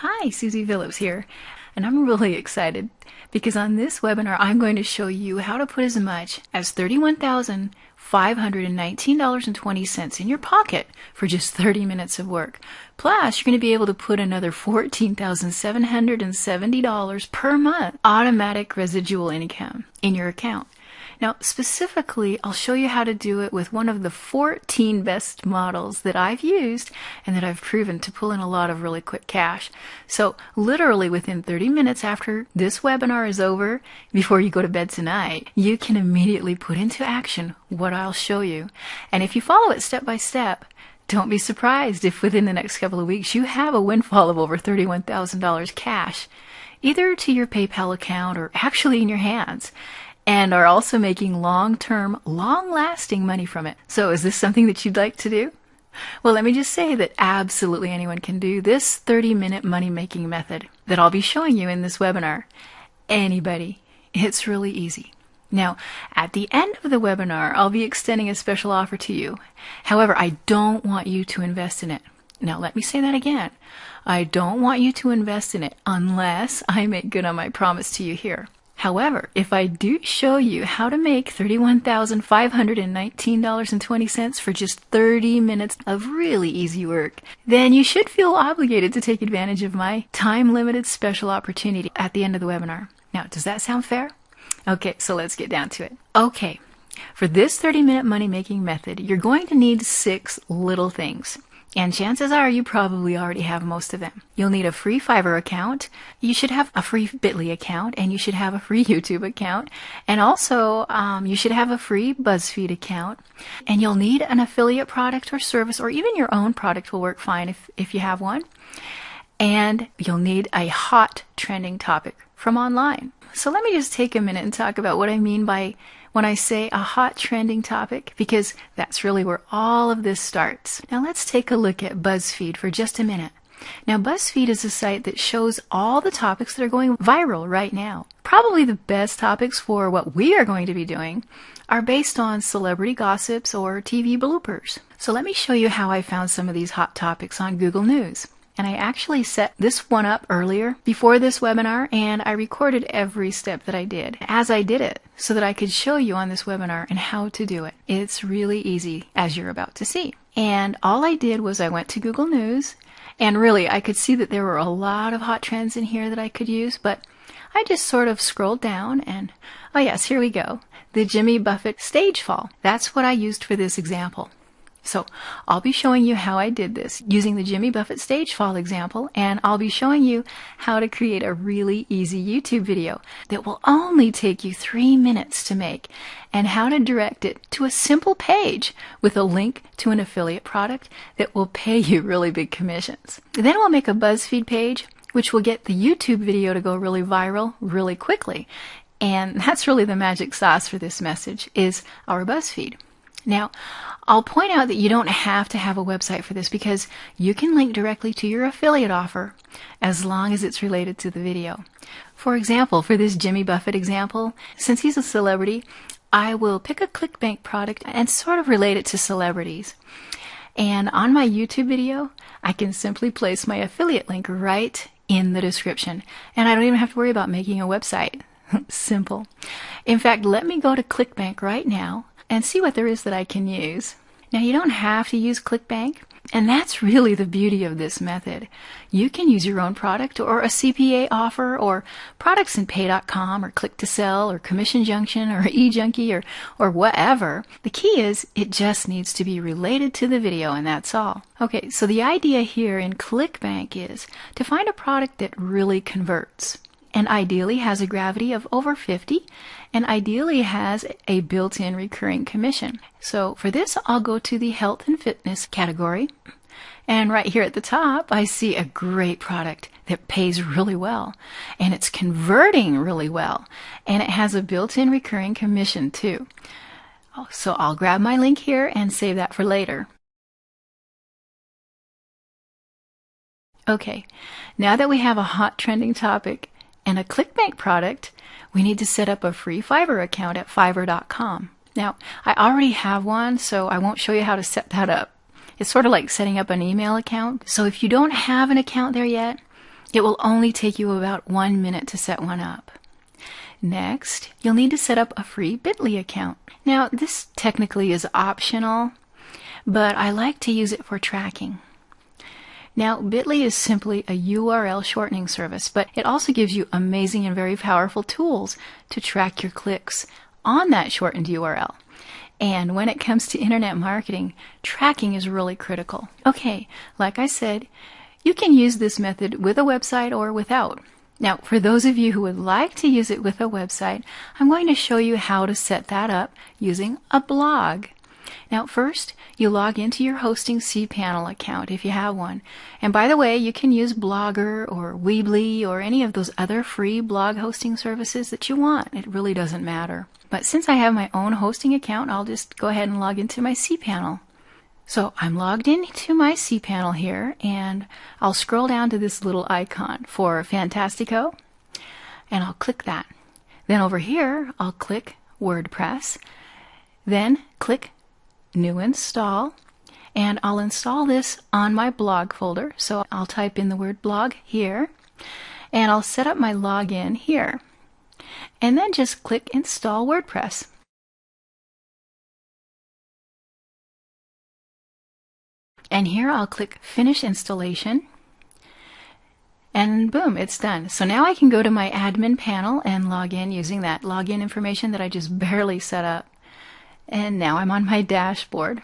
Hi, Susie Phillips here, and I'm really excited because on this webinar I'm going to show you how to put as much as $31,519.20 in your pocket for just 30 minutes of work. Plus, you're going to be able to put another $14,770 per month automatic residual income in your account. Now, specifically, I'll show you how to do it with one of the 14 best models that I've used and that I've proven to pull in a lot of really quick cash. So literally within 30 minutes after this webinar is over, before you go to bed tonight, you can immediately put into action what I'll show you. And if you follow it step by step, don't be surprised if within the next couple of weeks you have a windfall of over $31,000 cash, either to your PayPal account or actually in your hands, and are also making long-term, long-lasting money from it. So is this something that you'd like to do? Well, let me just say that absolutely anyone can do this 30-minute money-making method that I'll be showing you in this webinar. Anybody. It's really easy. Now, at the end of the webinar, I'll be extending a special offer to you. However, I don't want you to invest in it. Now, let me say that again. I don't want you to invest in it unless I make good on my promise to you here. However, if I do show you how to make $31,519.20 for just 30 minutes of really easy work, then you should feel obligated to take advantage of my time-limited special opportunity at the end of the webinar. Now, does that sound fair? Okay, so let's get down to it. Okay, for this 30-minute money-making method, you're going to need 6 little things. And chances are you probably already have most of them. You'll need a free Fiverr account, you should have a free Bitly account, and you should have a free YouTube account, and also you should have a free BuzzFeed account, and you'll need an affiliate product or service, or even your own product will work fine if you have one, and you'll need a hot trending topic from online. So let me just take a minute and talk about what I mean by when I say a hot trending topic, because that's really where all of this starts. Now let's take a look at BuzzFeed for just a minute. Now BuzzFeed is a site that shows all the topics that are going viral right now. Probably the best topics for what we are going to be doing are based on celebrity gossips or TV bloopers. So let me show you how I found some of these hot topics on Google News. And I actually set this one up earlier before this webinar, and I recorded every step that I did as I did it so that I could show you on this webinar and how to do it. It's really easy, as you're about to see. And all I did was I went to Google News, and really I could see that there were a lot of hot trends in here that I could use, but I just sort of scrolled down and, oh yes, here we go. The Jimmy Buffett stage fall. That's what I used for this example. So I'll be showing you how I did this using the Jimmy Buffett stage fall example, and I'll be showing you how to create a really easy YouTube video that will only take you 3 minutes to make, and how to direct it to a simple page with a link to an affiliate product that will pay you really big commissions. Then we'll make a BuzzFeed page which will get the YouTube video to go really viral really quickly. And that's really the magic sauce for this message, is our BuzzFeed. Now, I'll point out that you don't have to have a website for this because you can link directly to your affiliate offer as long as it's related to the video. For example, for this Jimmy Buffett example, since he's a celebrity, I will pick a ClickBank product and sort of relate it to celebrities. And on my YouTube video, I can simply place my affiliate link right in the description. And I don't even have to worry about making a website. Simple. In fact, let me go to ClickBank right now and see what there is that I can use. Now, you don't have to use ClickBank, and that's really the beauty of this method. You can use your own product or a CPA offer or products in Pay.com or Click to Sell or Commission Junction or eJunkie or whatever. The key is it just needs to be related to the video, and that's all. Okay, so the idea here in ClickBank is to find a product that really converts, and ideally has a gravity of over 50, and ideally has a built-in recurring commission. So for this, I'll go to the health and fitness category, and right here at the top, I see a great product that pays really well, and it's converting really well, and it has a built-in recurring commission too. So I'll grab my link here and save that for later. Okay, now that we have a hot trending topic and a ClickBank product, we need to set up a free Fiverr account at Fiverr.com. Now, I already have one, so I won't show you how to set that up. It's sort of like setting up an email account. So if you don't have an account there yet, It will only take you about 1 minute to set one up. Next, you'll need to set up a free Bitly account. Now, this technically is optional, but I like to use it for tracking. Now, Bitly is simply a URL shortening service, but it also gives you amazing and very powerful tools to track your clicks on that shortened URL. And when it comes to internet marketing, tracking is really critical. Okay, like I said, you can use this method with a website or without. Now, for those of you who would like to use it with a website, I'm going to show you how to set that up using a blog. Now, first, you log into your hosting cPanel account if you have one. And by the way, you can use Blogger or Weebly or any of those other free blog hosting services that you want. It really doesn't matter. But since I have my own hosting account, I'll just go ahead and log into my cPanel. So I'm logged into my cPanel here, and I'll scroll down to this little icon for Fantastico, and I'll click that. Then over here, I'll click WordPress, then click New Install, and I'll install this on my blog folder. So I'll type in the word blog here, and I'll set up my login here, and then just click Install WordPress. And here I'll click Finish Installation, and boom, it's done. So now I can go to my admin panel and log in using that login information that I just barely set up. And now I'm on my dashboard.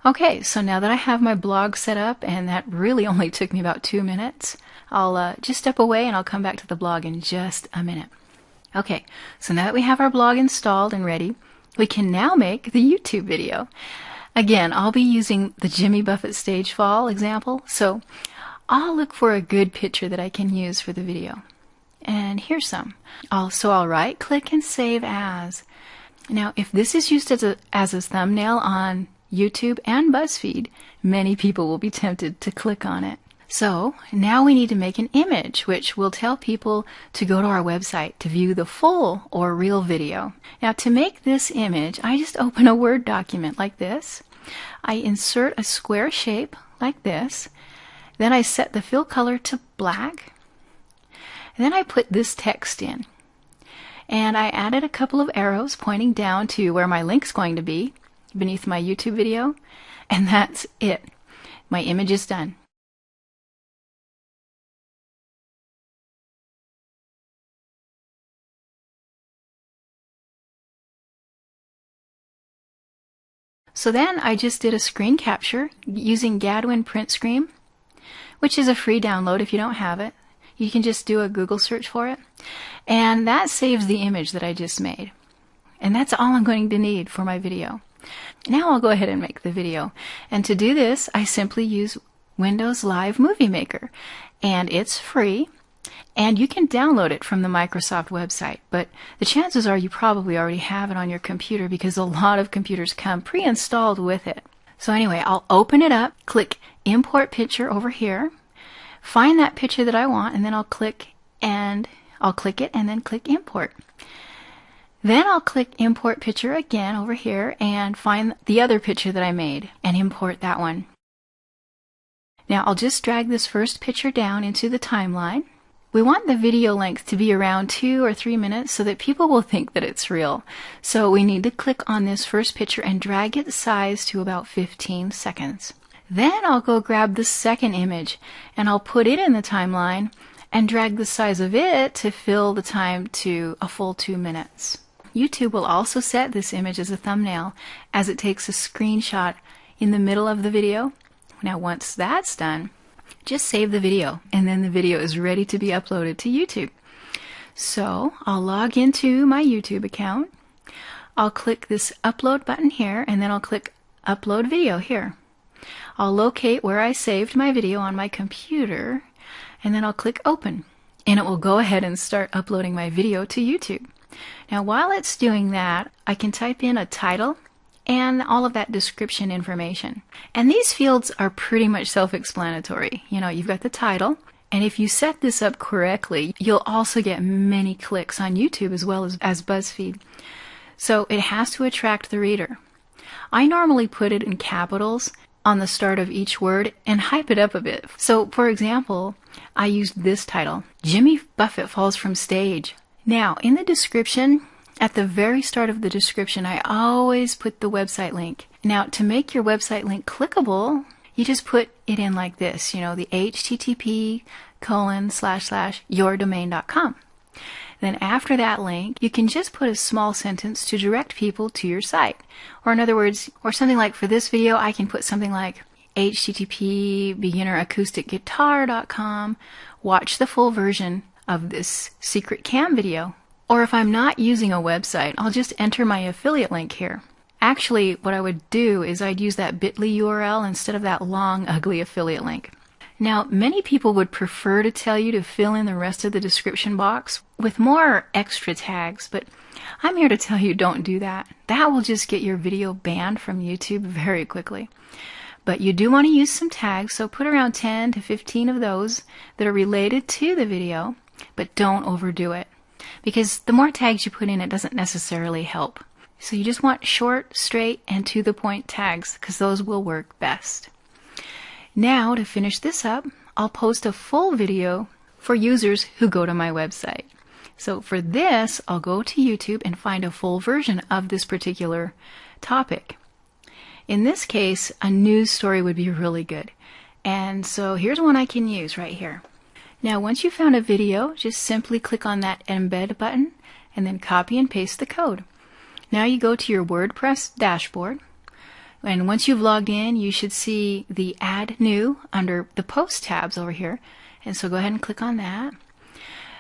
Okay, so now that I have my blog set up, and that really only took me about 2 minutes, I'll just step away and I'll come back to the blog in just a minute. Okay, so now that we have our blog installed and ready, we can now make the YouTube video. Again, I'll be using the Jimmy Buffett stage fall example, so I'll look for a good picture that I can use for the video. And here's some. So I'll right click and save as. Now, if this is used as a thumbnail on YouTube and BuzzFeed, many people will be tempted to click on it. So now we need to make an image, which will tell people to go to our website to view the full or real video. Now, to make this image, I just open a Word document like this. I insert a square shape like this. Then I set the fill color to black. And then I put this text in. And I added a couple of arrows pointing down to where my link's going to be beneath my YouTube video. And that's it. My image is done. So then I just did a screen capture using Gadwin Print Screen, which is a free download if you don't have it. You can just do a Google search for it. And that saves the image that I just made. And that's all I'm going to need for my video. Now I'll go ahead and make the video. And to do this, I simply use Windows Live Movie Maker. And it's free. And you can download it from the Microsoft website, but the chances are you probably already have it on your computer because a lot of computers come pre-installed with it. So anyway, I'll open it up, click Import Picture over here, find that picture that I want, and then I'll click it and then click Import. Then I'll click Import Picture again over here and find the other picture that I made and import that one. Now I'll just drag this first picture down into the timeline. We want the video length to be around 2 or 3 minutes so that people will think that it's real. So we need to click on this first picture and drag its size to about 15 seconds. Then I'll go grab the second image and I'll put it in the timeline and drag the size of it to fill the time to a full 2 minutes. YouTube will also set this image as a thumbnail as it takes a screenshot in the middle of the video. Now once that's done, just save the video, and then the video is ready to be uploaded to YouTube. So I'll log into my YouTube account. I'll click this upload button here, and then I'll click upload video here. I'll locate where I saved my video on my computer, and then I'll click open, and it will go ahead and start uploading my video to YouTube. Now while it's doing that, I can type in a title and all of that description information. And these fields are pretty much self-explanatory. You know, you've got the title, and if you set this up correctly, you'll also get many clicks on YouTube as well as BuzzFeed. So it has to attract the reader. I normally put it in capitals on the start of each word and hype it up a bit. So, for example, I used this title, Jimmy Buffett Falls from Stage. Now, in the description, at the very start of the description, I always put the website link. Now, to make your website link clickable, you just put it in like this, the http://yourdomain.com. Then after that link, you can just put a small sentence to direct people to your site. Or in other words, or something like for this video, I can put something like http://beginneracousticguitar.com. Watch the full version of this secret cam video. Or if I'm not using a website, I'll just enter my affiliate link here. Actually, what I would do is I'd use that bit.ly URL instead of that long, ugly affiliate link. Now, many people would prefer to tell you to fill in the rest of the description box with more extra tags, but I'm here to tell you don't do that. That will just get your video banned from YouTube very quickly. But you do want to use some tags, so put around 10 to 15 of those that are related to the video, but don't overdo it. Because the more tags you put in, it doesn't necessarily help. So you just want short, straight, and to the point tags, because those will work best. Now, to finish this up, I'll post a full video for users who go to my website. So for this, I'll go to YouTube and find a full version of this particular topic. In this case, a news story would be really good. And so here's one I can use right here. Now, once you've found a video, just simply click on that embed button and then copy and paste the code. Now you go to your WordPress dashboard. And once you've logged in, you should see the Add New under the Post tabs over here. And so go ahead and click on that.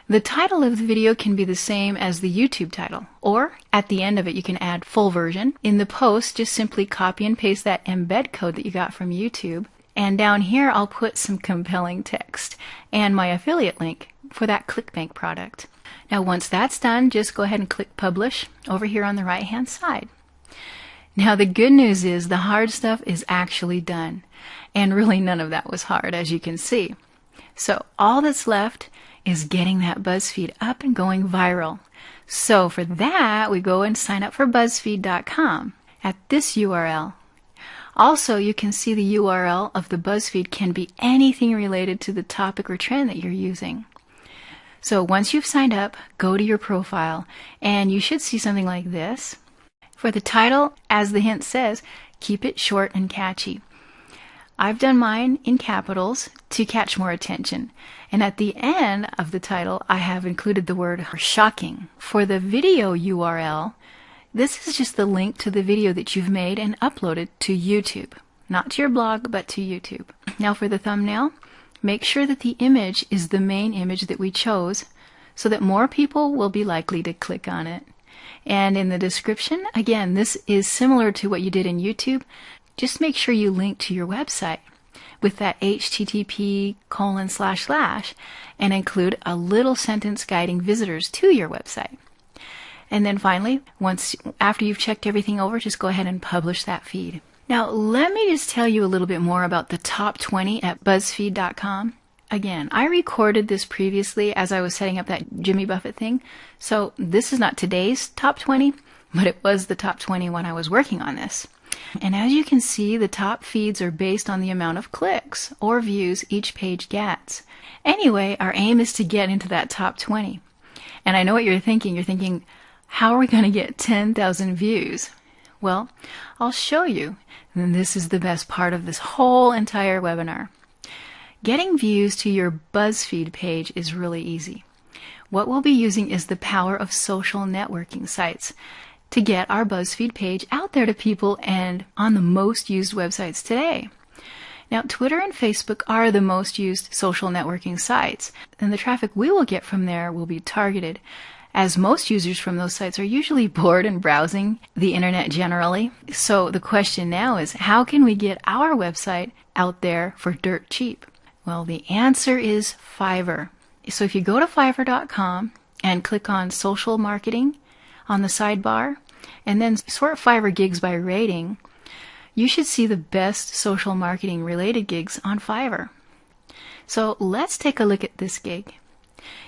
The title of the video can be the same as the YouTube title, or at the end of it you can add full version. In the post, just simply copy and paste that embed code that you got from YouTube. And down here I'll put some compelling text and my affiliate link for that ClickBank product. Now once that's done, just go ahead and click Publish over here on the right hand side. Now the good news is the hard stuff is actually done. And really none of that was hard, as you can see. So all that's left is getting that BuzzFeed up and going viral. So for that, we go and sign up for BuzzFeed.com at this URL. Also, you can see the URL of the BuzzFeed can be anything related to the topic or trend that you're using. So once you've signed up, go to your profile and you should see something like this. For the title, as the hint says, keep it short and catchy. I've done mine in capitals to catch more attention. And at the end of the title, I have included the word shocking. For the video URL, this is just the link to the video that you've made and uploaded to YouTube. Not to your blog, but to YouTube. Now for the thumbnail, make sure that the image is the main image that we chose so that more people will be likely to click on it. And in the description, again, this is similar to what you did in YouTube. Just make sure you link to your website with that http:// and include a little sentence guiding visitors to your website. And then finally, after you've checked everything over, just go ahead and publish that feed. Now, let me just tell you a little bit more about the top 20 at BuzzFeed.com. Again, I recorded this previously as I was setting up that Jimmy Buffett thing, so this is not today's top 20, but it was the top 20 when I was working on this. And as you can see, the top feeds are based on the amount of clicks or views each page gets. Anyway, our aim is to get into that top 20. And I know what you're thinking. You're thinking, how are we going to get 10,000 views? Well, I'll show you. And this is the best part of this whole entire webinar. Getting views to your BuzzFeed page is really easy. What we'll be using is the power of social networking sites to get our BuzzFeed page out there to people and on the most used websites today. Now, Twitter and Facebook are the most used social networking sites, and the traffic we will get from there will be targeted, as most users from those sites are usually bored and browsing the internet generally. So the question now is, how can we get our website out there for dirt cheap? Well, the answer is Fiverr. So if you go to Fiverr.com and click on Social Marketing on the sidebar, and then sort Fiverr gigs by rating, you should see the best social marketing related gigs on Fiverr. So let's take a look at this gig.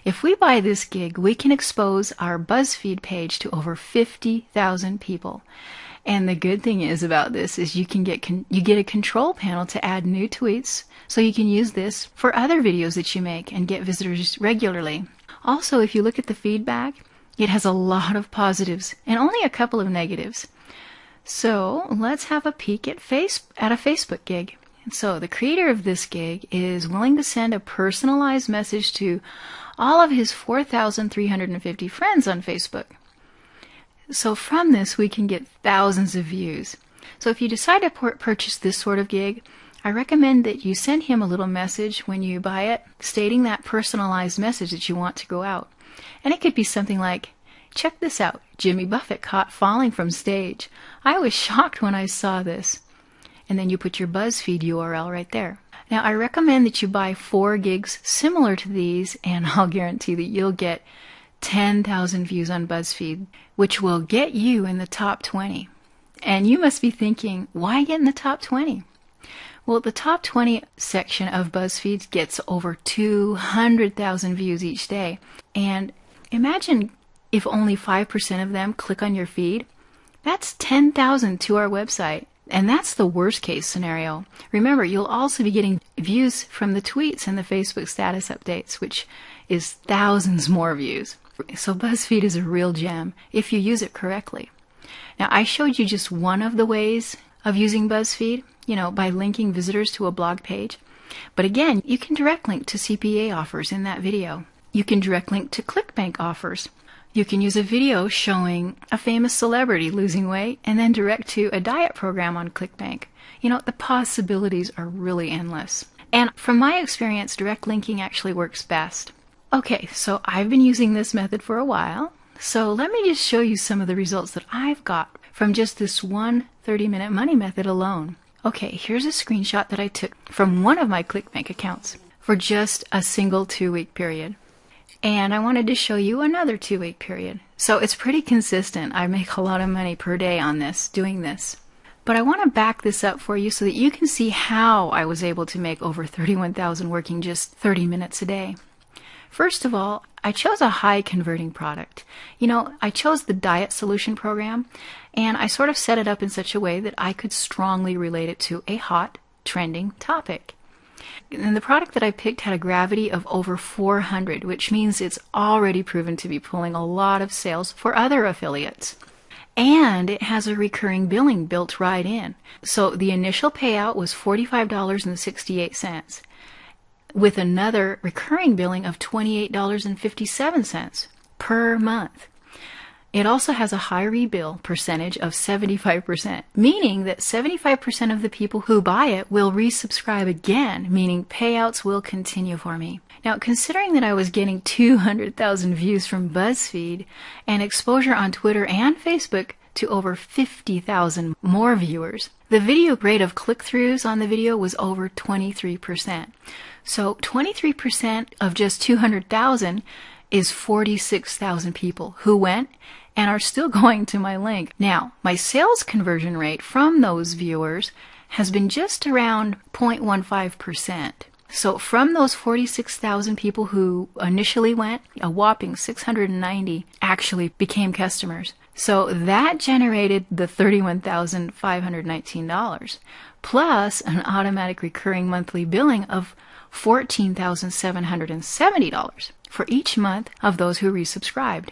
If we buy this gig, we can expose our BuzzFeed page to over 50,000 people. And the good thing is about this is you get a control panel to add new tweets, so you can use this for other videos that you make and get visitors regularly. Also, if you look at the feedback, it has a lot of positives and only a couple of negatives. So let's have a peek at a Facebook gig. And so the creator of this gig is willing to send a personalized message to all of his 4,350 friends on Facebook. So from this, we can get thousands of views. So if you decide to purchase this sort of gig, I recommend that you send him a little message when you buy it, stating that personalized message that you want to go out. And it could be something like, "Check this out, Jimmy Buffett caught falling from stage. I was shocked when I saw this." And then you put your BuzzFeed URL right there. Now, I recommend that you buy 4 gigs similar to these, and I'll guarantee that you'll get 10,000 views on BuzzFeed, which will get you in the top 20. And you must be thinking, why get in the top 20? Well, the top 20 section of BuzzFeed gets over 200,000 views each day. And imagine if only 5% of them click on your feed. That's 10,000 to our website. And that's the worst case scenario. Remember, you'll also be getting views from the tweets and the Facebook status updates, which is thousands more views. So BuzzFeed is a real gem if you use it correctly. Now, I showed you just one of the ways of using BuzzFeed, by linking visitors to a blog page. But again, you can direct link to CPA offers in that video. You can direct link to ClickBank offers. You can use a video showing a famous celebrity losing weight and then direct to a diet program on ClickBank. The possibilities are really endless. And from my experience, direct linking actually works best. Okay, so I've been using this method for a while. So let me just show you some of the results that I've got from just this one 30-minute money method alone. Okay, here's a screenshot that I took from one of my ClickBank accounts for just a single 2-week period. And I wanted to show you another 2-week period. So it's pretty consistent. I make a lot of money per day on this, doing this. But I want to back this up for you so that you can see how I was able to make over $31,000 working just 30 minutes a day. First of all, I chose a high converting product. I chose the Diet Solution program, and I sort of set it up in such a way that I could strongly relate it to a hot, trending topic. And the product that I picked had a gravity of over 400, which means it's already proven to be pulling a lot of sales for other affiliates. And it has a recurring billing built right in. So the initial payout was $45.68, with another recurring billing of $28.57 per month. It also has a high rebill percentage of 75%, meaning that 75% of the people who buy it will resubscribe again, meaning payouts will continue for me. Now, considering that I was getting 200,000 views from BuzzFeed and exposure on Twitter and Facebook to over 50,000 more viewers, the video rate of click-throughs on the video was over 23%. So 23% of just 200,000 is 46,000 people who went and are still going to my link. Now, my sales conversion rate from those viewers has been just around 0.15%. So from those 46,000 people who initially went, a whopping 690 actually became customers. So that generated the $31,519, plus an automatic recurring monthly billing of $14,770 for each month of those who resubscribed.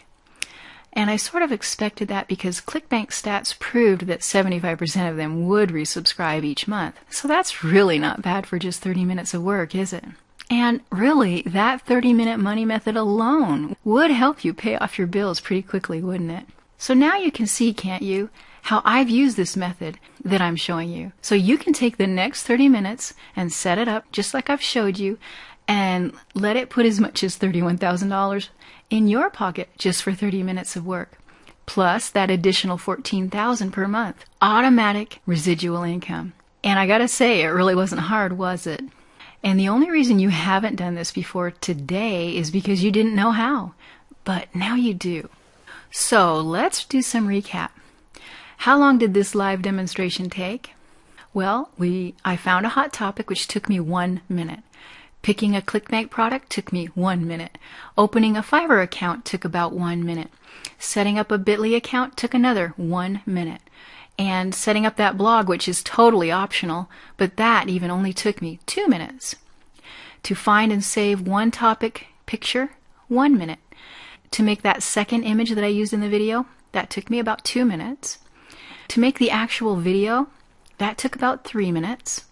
And I sort of expected that because ClickBank stats proved that 75% of them would resubscribe each month. So that's really not bad for just 30 minutes of work, is it? And really, that 30-minute money method alone would help you pay off your bills pretty quickly, wouldn't it? So now you can see, can't you, how I've used this method that I'm showing you. So you can take the next 30 minutes and set it up just like I've showed you and let it put as much as $31,000 in your pocket just for 30 minutes of work, plus that additional $14,000 per month, automatic residual income. And I gotta say, it really wasn't hard, was it? And the only reason you haven't done this before today is because you didn't know how, but now you do. So let's do some recap. How long did this live demonstration take? Well, I found a hot topic which took me 1 minute. Picking a ClickBank product took me 1 minute. Opening a Fiverr account took about 1 minute. Setting up a Bitly account took another 1 minute. and setting up that blog, which is totally optional, but that even only took me 2 minutes. To find and save one topic picture, 1 minute. To make that second image that I used in the video, that took me about 2 minutes. To make the actual video, that took about 3 minutes.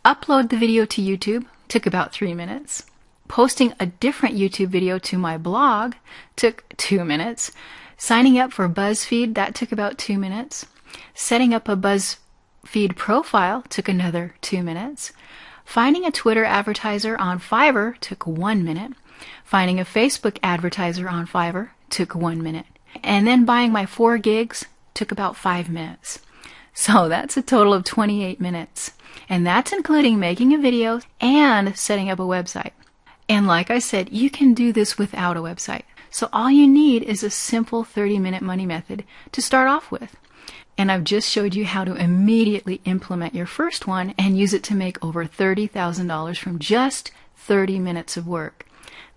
Upload the video to YouTube took about 3 minutes. Posting a different YouTube video to my blog took 2 minutes. Signing up for BuzzFeed, that took about 2 minutes. Setting up a BuzzFeed profile took another 2 minutes. Finding a Twitter advertiser on Fiverr took 1 minute. Finding a Facebook advertiser on Fiverr took 1 minute. And then buying my 4 gigs took about 5 minutes. So that's a total of 28 minutes. And that's including making a video and setting up a website. And like I said, you can do this without a website. So all you need is a simple 30-minute money method to start off with. And I've just showed you how to immediately implement your first one and use it to make over $30,000 from just 30 minutes of work.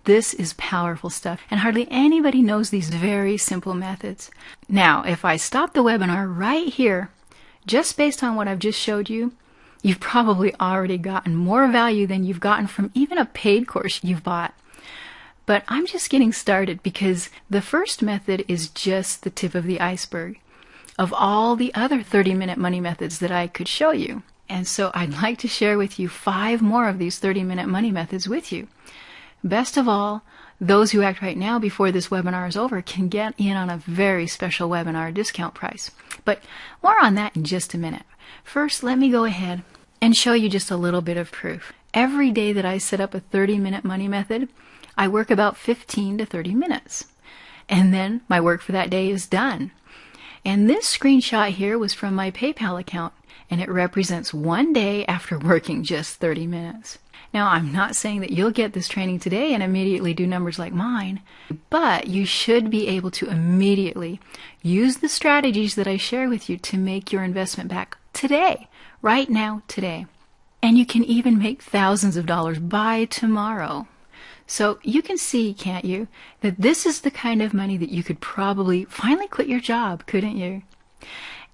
This is powerful stuff, and hardly anybody knows these very simple methods. Now, if I stop the webinar right here, just based on what I've just showed you, you've probably already gotten more value than you've gotten from even a paid course you've bought. But I'm just getting started because the first method is just the tip of the iceberg of all the other 30-minute money methods that I could show you. And so I'd like to share with you 5 more of these 30-minute money methods with you. Best of all, those who act right now before this webinar is over can get in on a very special webinar discount price. But more on that in just a minute. First, let me go ahead and show you just a little bit of proof. Every day that I set up a 30-minute money method, I work about 15 to 30 minutes. And then my work for that day is done. And this screenshot here was from my PayPal account, and it represents 1 day after working just 30 minutes. Now, I'm not saying that you'll get this training today and immediately do numbers like mine, but you should be able to immediately use the strategies that I share with you to make your investment back today, right now, today. And you can even make thousands of dollars by tomorrow. So you can see, can't you, that this is the kind of money that you could probably finally quit your job, couldn't you?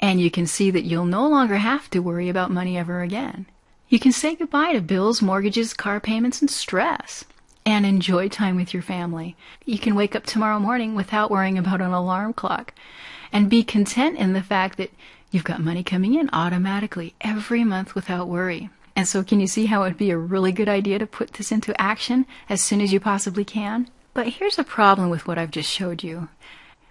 And you can see that you'll no longer have to worry about money ever again. You can say goodbye to bills, mortgages, car payments, and stress, and enjoy time with your family. You can wake up tomorrow morning without worrying about an alarm clock, and be content in the fact that you've got money coming in automatically every month without worry. And so can you see how it would be a really good idea to put this into action as soon as you possibly can? But here's a problem with what I've just showed you.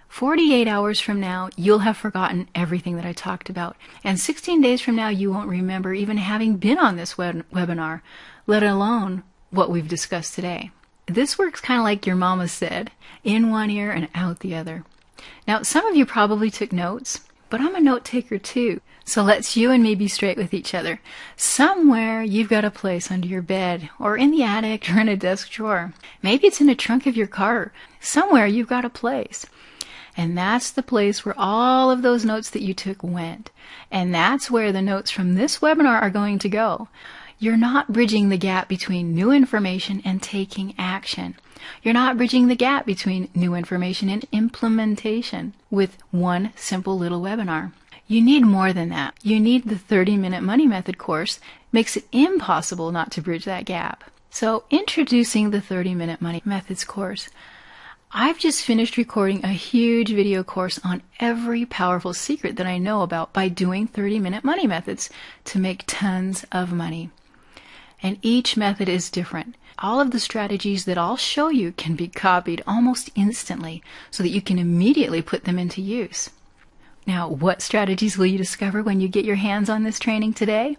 48 hours from now, you'll have forgotten everything that I talked about. And 16 days from now, you won't remember even having been on this webinar, let alone what we've discussed today. This works kind of like your mama said, in one ear and out the other. Now, some of you probably took notes, but I'm a note taker too. So let's you and me be straight with each other. Somewhere you've got a place under your bed, or in the attic, or in a desk drawer. Maybe it's in a trunk of your car. Somewhere you've got a place. And that's the place where all of those notes that you took went. And that's where the notes from this webinar are going to go. You're not bridging the gap between new information and taking action. You're not bridging the gap between new information and implementation with one simple little webinar. You need more than that. You need the 30-minute money method course. Makes it impossible not to bridge that gap. So introducing the 30-minute money methods course. I've just finished recording a huge video course on every powerful secret that I know about by doing 30-minute money methods to make tons of money. And each method is different. All of the strategies that I'll show you can be copied almost instantly so that you can immediately put them into use. Now, what strategies will you discover when you get your hands on this training today?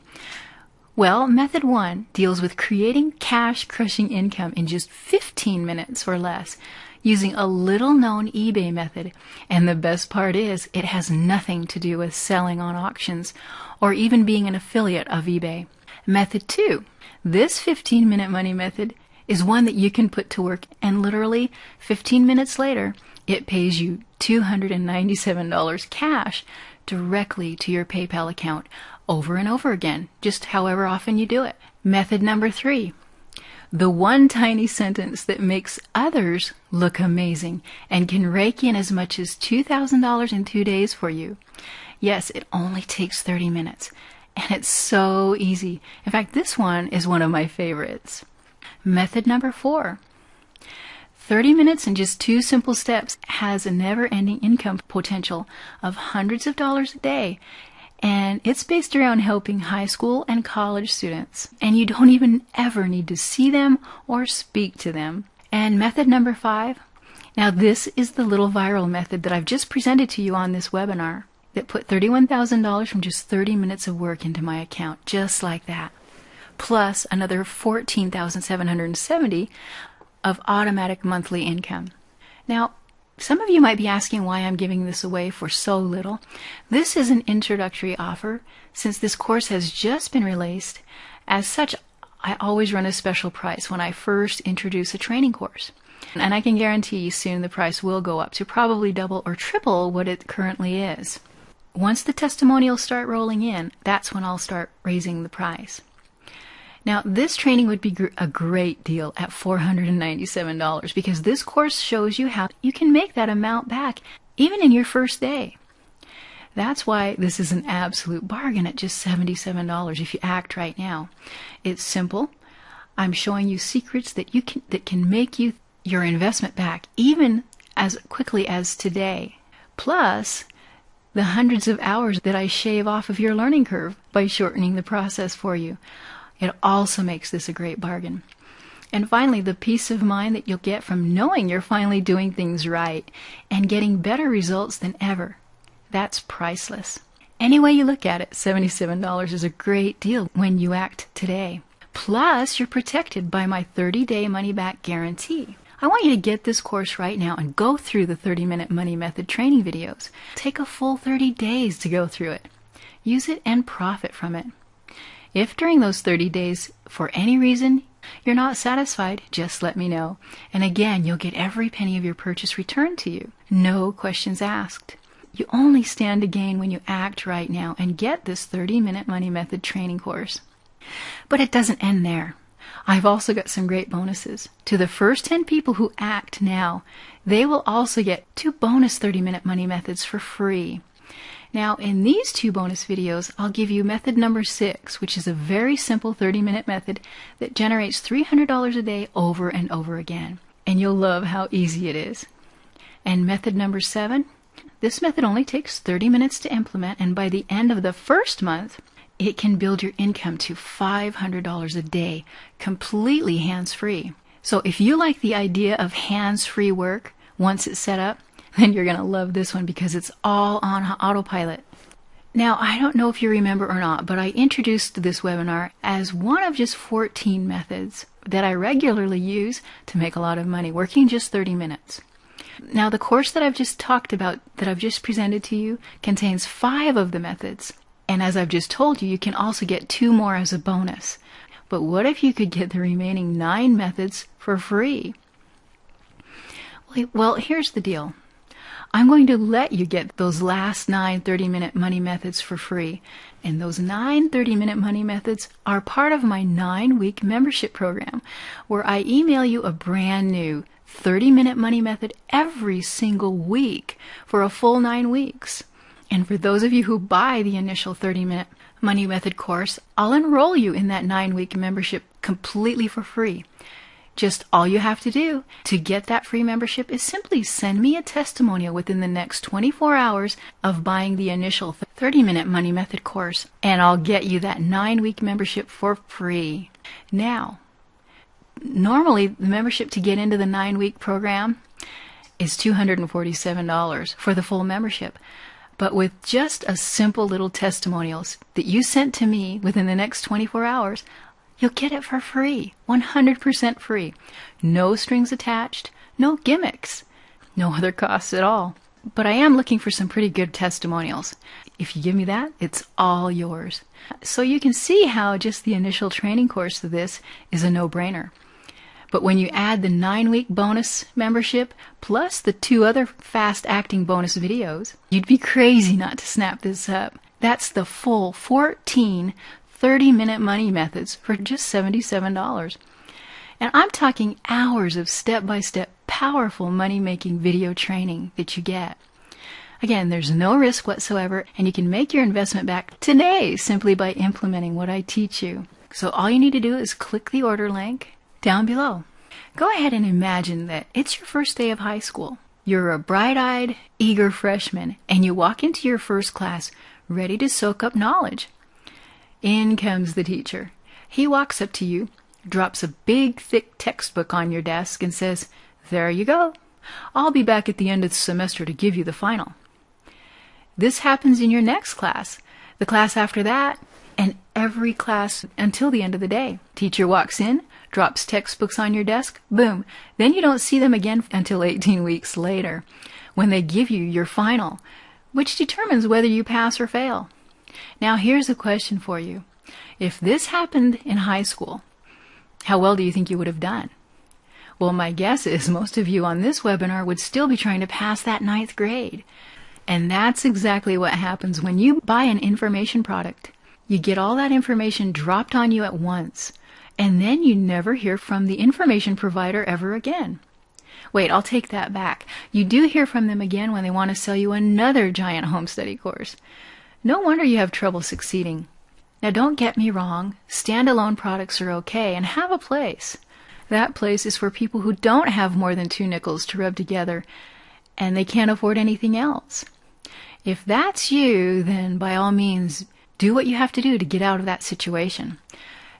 Well, method 1 deals with creating cash-crushing income in just 15 minutes or less using a little-known eBay method. And the best part is it has nothing to do with selling on auctions or even being an affiliate of eBay. Method 2. This 15-minute money method is one that you can put to work, and literally 15 minutes later, it pays you $297 cash directly to your PayPal account over and over again, just however often you do it. Method number 3. The one tiny sentence that makes others look amazing and can rake in as much as $2,000 in 2 days for you. Yes, it only takes 30 minutes. And it's so easy. In fact, this one is one of my favorites. Method number 4. 30 minutes and just 2 simple steps has a never-ending income potential of hundreds of dollars a day. And it's based around helping high school and college students. And you don't even ever need to see them or speak to them. And method number 5. Now this is the little viral method that I've just presented to you on this webinar that put $31,000 from just 30 minutes of work into my account, just like that. Plus another $14,770 of automatic monthly income. Now, some of you might be asking why I'm giving this away for so little. This is an introductory offer. Since this course has just been released, as such, I always run a special price when I first introduce a training course. And I can guarantee you soon the price will go up to probably double or triple what it currently is. Once the testimonials start rolling in, that's when I'll start raising the price. Now, this training would be a great deal at $497 because this course shows you how you can make that amount back even in your first day. That's why this is an absolute bargain at just $77 if you act right now. It's simple. I'm showing you secrets that can make you your investment back even as quickly as today. Plus, the hundreds of hours that I shave off of your learning curve by shortening the process for you. It also makes this a great bargain. And finally, the peace of mind that you'll get from knowing you're finally doing things right and getting better results than ever. That's priceless. Any way you look at it, $77 is a great deal when you act today. Plus, you're protected by my 30-day money-back guarantee. I want you to get this course right now and go through the 30-minute money method training videos. Take a full 30 days to go through it. Use it and profit from it. If during those 30 days, for any reason, you're not satisfied, just let me know. And again, you'll get every penny of your purchase returned to you. No questions asked. You only stand to gain when you act right now and get this 30-minute money method training course. But it doesn't end there. I've also got some great bonuses. To the first 10 people who act now, they will also get 2 bonus 30-minute money methods for free. Now, in these 2 bonus videos, I'll give you method number 6, which is a very simple 30-minute method that generates $300 a day over and over again. And you'll love how easy it is. And method number 7, this method only takes 30 minutes to implement, and by the end of the first month, it can build your income to $500 a day, completely hands-free. So if you like the idea of hands-free work once it's set up, then you're going to love this one because it's all on autopilot. Now, I don't know if you remember or not, but I introduced this webinar as one of just 14 methods that I regularly use to make a lot of money, working just 30 minutes. Now, the course that I've just talked about, that I've just presented to you, contains 5 of the methods. And as I've just told you, you can also get 2 more as a bonus. But what if you could get the remaining 9 methods for free? Well, here's the deal. I'm going to let you get those last 9 30-minute money methods for free. And those 9 30-minute money methods are part of my 9-week membership program, where I email you a brand new 30-minute money method every single week for a full 9 weeks. And for those of you who buy the initial 30-minute money method course, I'll enroll you in that 9-week membership completely for free. Just all you have to do to get that free membership is simply send me a testimonial within the next 24 hours of buying the initial 30-minute money method course, and I'll get you that 9-week membership for free. Now, normally the membership to get into the 9-week program is $247 for the full membership. But with just a simple little testimonials that you sent to me within the next 24 hours, you'll get it for free, 100% free. No strings attached, no gimmicks, no other costs at all. But I am looking for some pretty good testimonials. If you give me that, it's all yours. So you can see how just the initial training course of this is a no-brainer. But when you add the 9-week bonus membership plus the 2 other fast-acting bonus videos, you'd be crazy not to snap this up. That's the full 14 30-minute money methods for just $77. And I'm talking hours of step-by-step powerful money-making video training that you get. Again, there's no risk whatsoever, and you can make your investment back today simply by implementing what I teach you. So all you need to do is click the order link down below. Go ahead and imagine that it's your first day of high school. You're a bright-eyed, eager freshman, and you walk into your first class ready to soak up knowledge. In comes the teacher. He walks up to you, drops a big, thick textbook on your desk, and says, "There you go. I'll be back at the end of the semester to give you the final." This happens in your next class, the class after that, and every class until the end of the day. Teacher walks in, drops textbooks on your desk, boom. Then you don't see them again until 18 weeks later, when they give you your final, which determines whether you pass or fail. Now here's a question for you. If this happened in high school, how well do you think you would have done? Well, my guess is most of you on this webinar would still be trying to pass that 9th grade. And that's exactly what happens when you buy an information product. You get all that information dropped on you at once, and then you never hear from the information provider ever again. Wait, I'll take that back. You do hear from them again when they want to sell you another giant home study course. No wonder you have trouble succeeding. Now don't get me wrong, standalone products are okay and have a place. That place is for people who don't have more than 2 nickels to rub together and they can't afford anything else. If that's you, then by all means, do what you have to do to get out of that situation.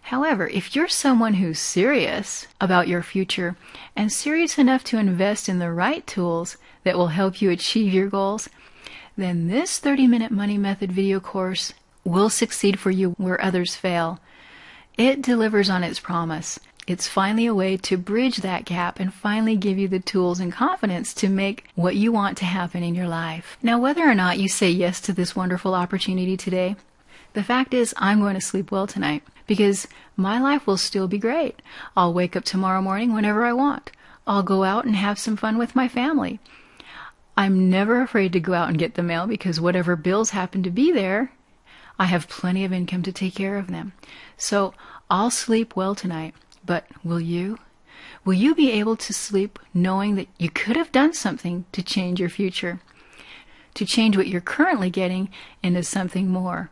However, if you're someone who's serious about your future and serious enough to invest in the right tools that will help you achieve your goals, then this 30-minute money method video course will succeed for you where others fail. It delivers on its promise. It's finally a way to bridge that gap and finally give you the tools and confidence to make what you want to happen in your life. Now, whether or not you say yes to this wonderful opportunity today, the fact is I'm going to sleep well tonight because my life will still be great. I'll wake up tomorrow morning whenever I want. I'll go out and have some fun with my family. I'm never afraid to go out and get the mail because whatever bills happen to be there, I have plenty of income to take care of them. So I'll sleep well tonight. But will you? Will you be able to sleep knowing that you could have done something to change your future? To change what you're currently getting into something more?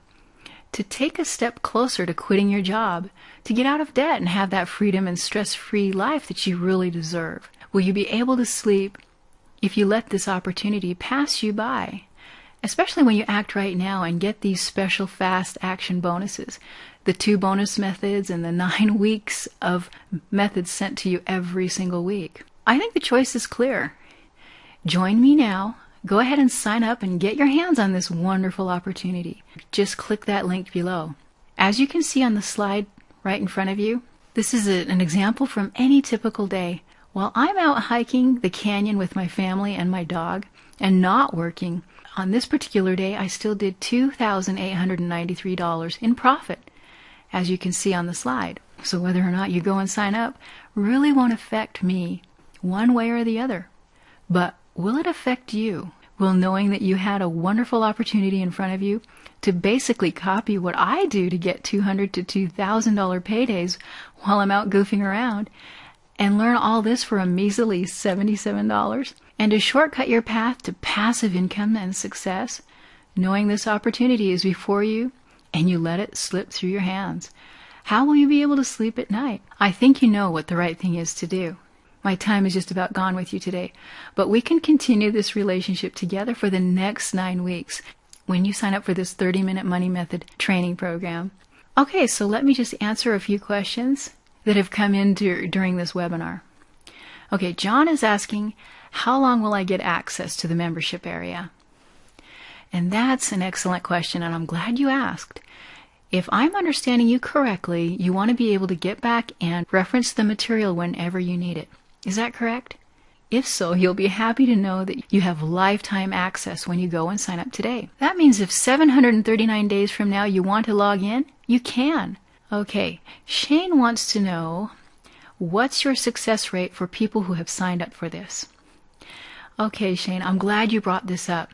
To take a step closer to quitting your job? To get out of debt and have that freedom and stress-free life that you really deserve? Will you be able to sleep if you let this opportunity pass you by? Especially when you act right now and get these special fast action bonuses. The 2 bonus methods and the 9 weeks of methods sent to you every single week. I think the choice is clear. Join me now. Go ahead and sign up and get your hands on this wonderful opportunity. Just click that link below. As you can see on the slide right in front of you, this is an example from any typical day. While I'm out hiking the canyon with my family and my dog and not working, on this particular day I still did $2,893 in profit, as you can see on the slide. So whether or not you go and sign up really won't affect me one way or the other. But will it affect you? Will knowing that you had a wonderful opportunity in front of you to basically copy what I do to get $200 to $2,000 paydays while I'm out goofing around and learn all this for a measly $77 and to shortcut your path to passive income and success, knowing this opportunity is before you and you let it slip through your hands? How will you be able to sleep at night? I think you know what the right thing is to do. My time is just about gone with you today, but we can continue this relationship together for the next 9 weeks when you sign up for this 30-minute money method training program. Okay, so let me just answer a few questions that have come in during this webinar. Okay, John is asking, how long will I get access to the membership area? And that's an excellent question, and I'm glad you asked. If I'm understanding you correctly, you want to be able to get back and reference the material whenever you need it. Is that correct? If so, you'll be happy to know that you have lifetime access when you go and sign up today. That means if 739 days from now you want to log in, you can. Okay, Shane wants to know, what's your success rate for people who have signed up for this? Okay, Shane, I'm glad you brought this up.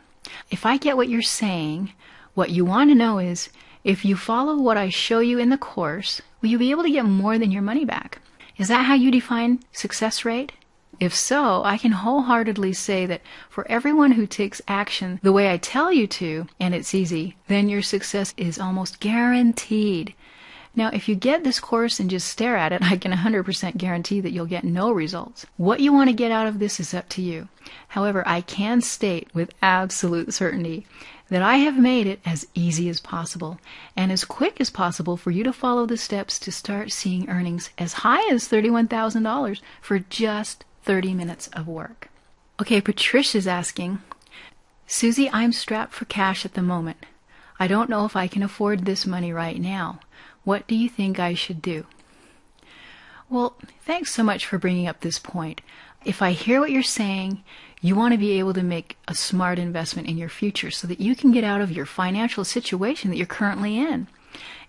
If I get what you're saying, what you want to know is, if you follow what I show you in the course, will you be able to get more than your money back? Is that how you define success rate? If so, I can wholeheartedly say that for everyone who takes action the way I tell you to, and it's easy, then your success is almost guaranteed. Now, if you get this course and just stare at it, I can 100% guarantee that you'll get no results. What you want to get out of this is up to you. However, I can state with absolute certainty that I have made it as easy as possible and as quick as possible for you to follow the steps to start seeing earnings as high as $31,000 for just 30 minutes of work. Okay, Patricia's asking, Susie, I'm strapped for cash at the moment. I don't know if I can afford this money right now. What do you think I should do? Well, thanks so much for bringing up this point. If I hear what you're saying, you want to be able to make a smart investment in your future so that you can get out of your financial situation that you're currently in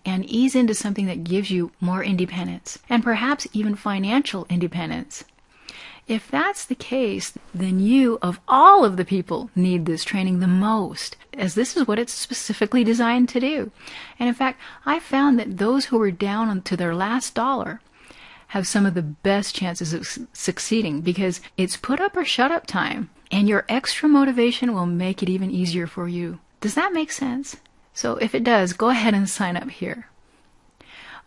and ease into something that gives you more independence and perhaps even financial independence. If that's the case, then you, of all of the people, need this training the most, as this is what it's specifically designed to do. And in fact, I found that those who were down to their last dollar have some of the best chances of succeeding because it's put up or shut up time, and your extra motivation will make it even easier for you. Does that make sense? So if it does, go ahead and sign up here.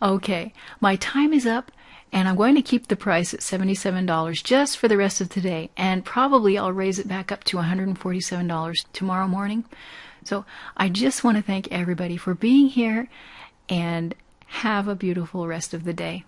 Okay, my time is up. And I'm going to keep the price at $77 just for the rest of today. And probably I'll raise it back up to $147 tomorrow morning. So I just want to thank everybody for being here and have a beautiful rest of the day.